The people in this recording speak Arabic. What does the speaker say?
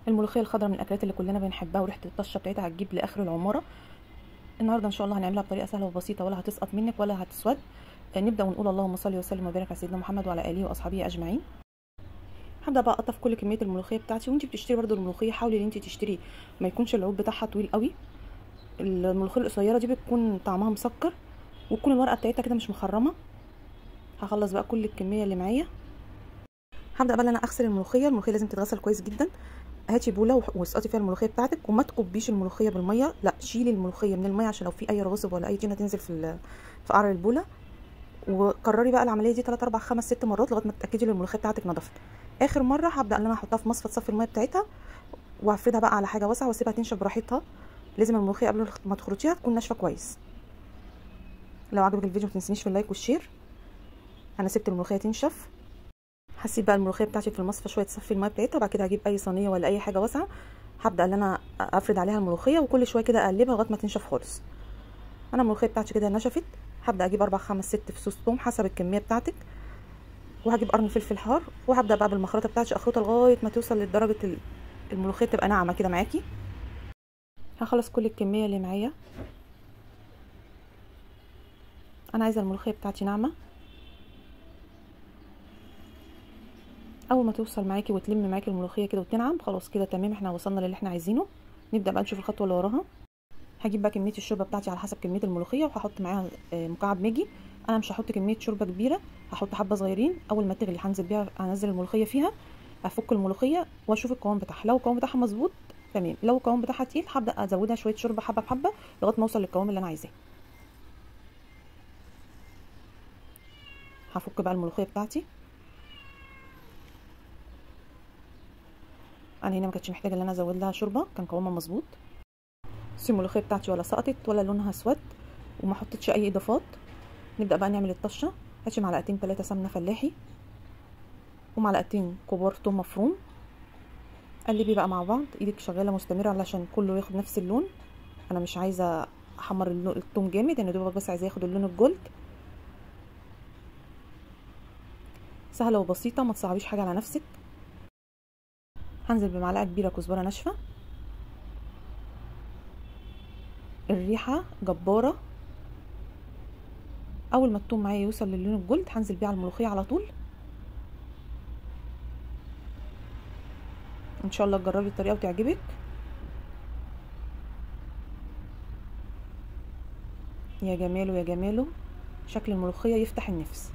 الملوخيه الخضراء من الاكلات اللي كلنا بنحبها، وريحه الطشه بتاعتها هتجيب لاخر العماره. النهارده ان شاء الله هنعملها بطريقه سهله وبسيطه، ولا هتسقط منك ولا هتسود. نبدا ونقول اللهم صل وسلم وبارك على سيدنا محمد وعلى اله واصحابه اجمعين. هبدا بقى اقطف كل كميه الملوخيه بتاعتي، وانتي بتشتري برده الملوخيه حاولي ان انتي تشتري ما يكونش العود بتاعها طويل قوي. الملوخيه القصيره دي بتكون طعمها مسكر، وتكون الورقه بتاعتها كده مش مخرمه. هخلص بقى كل الكميه اللي معايا. هبدا بقى انا اغسل الملوخيه لازم تتغسل كويس جدا. هاتي بوله واسقطي فيها الملوخيه بتاعتك، وما تكبيش الملوخيه بالميه، لا شيلي الملوخيه من الميه عشان لو في اي رواسب ولا اي طينه تنزل في قعر البوله. وكرري بقى العمليه دي 3 4 5 6 مرات لغايه ما تتاكدي ان الملوخيه بتاعتك نضفت. اخر مره هبدا ان انا احطها في مصفى تصفي الميه بتاعتها، وهفردها بقى على حاجه واسعه واسيبها تنشف براحتها. لازم الملوخيه قبل ما تخرطيها تكون ناشفه كويس. لو عجبك الفيديو ما تنسينيش في اللايك والشير. انا سبت الملوخيه تنشف. هسيب بقى الملوخيه بتاعتي في المصفى شويه تصفي الميه بتاعتها، وبعد كده هجيب اي صينيه ولا اي حاجه واسعه. هبدا ان انا افرد عليها الملوخيه، وكل شويه كده اقلبها لغايه ما تنشف خالص. انا الملوخيه بتاعتي كده نشفت. هبدا اجيب 4 5 6 فصوص ثوم حسب الكميه بتاعتك، وهجيب قرن فلفل حار، وهبدا بقى بالمخرطه بتاعتي اخرطها لغايه ما توصل لدرجه الملوخيه تبقى ناعمه كده معاكي. هخلص كل الكميه اللي معايا. انا عايزه الملوخيه بتاعتي ناعمه. اول ما توصل معاكي وتلم معاكي الملوخيه كده وتنعم خلاص كده تمام، احنا وصلنا للي احنا عايزينه. نبدا بقى نشوف الخطوه اللي وراها. هجيب بقى كميه الشوربه بتاعتي على حسب كميه الملوخيه، وهحط معاها مكعب ماجي. انا مش هحط كميه شوربه كبيره، هحط حبه صغيرين. اول ما تغلي هنزل الملوخيه فيها، افك الملوخيه واشوف القوام بتاعها. لو القوام بتاعها مظبوط تمام، لو القوام بتاعها تقيل هبدا ازودها شويه شوربه حبه بحبه لغايه ما اوصل للقوام اللي انا عايزاه. هفك بقى الملوخيه بتاعتي. انا هنا ما كنتش محتاجه ان انا ازود لها شوربه، كان قوامها مظبوط. بصي الملوخيه بتاعتي ولا سقطت ولا لونها اسود، وما حطيتش اي اضافات. نبدا بقى نعمل الطشه. هاتي معلقتين 3 سمنه فلاحي، ومعلقتين كبار توم مفروم. قلبي بقى مع بعض، ايدك شغاله مستمره علشان كله ياخد نفس اللون. انا مش عايزه احمر التوم جامد، انا دوبك بس عايزاه ياخد اللون الجولد. سهله وبسيطه، ما تصعبيش حاجه على نفسك. هنزل بمعلقه كبيره كزبره ناشفه. الريحه جباره. اول ما التوم معايا يوصل للون الجولد هنزل بيه على الملوخيه على طول. ان شاء الله تجربي الطريقه وتعجبك. يا جماله يا جماله، شكل الملوخيه يفتح النفس.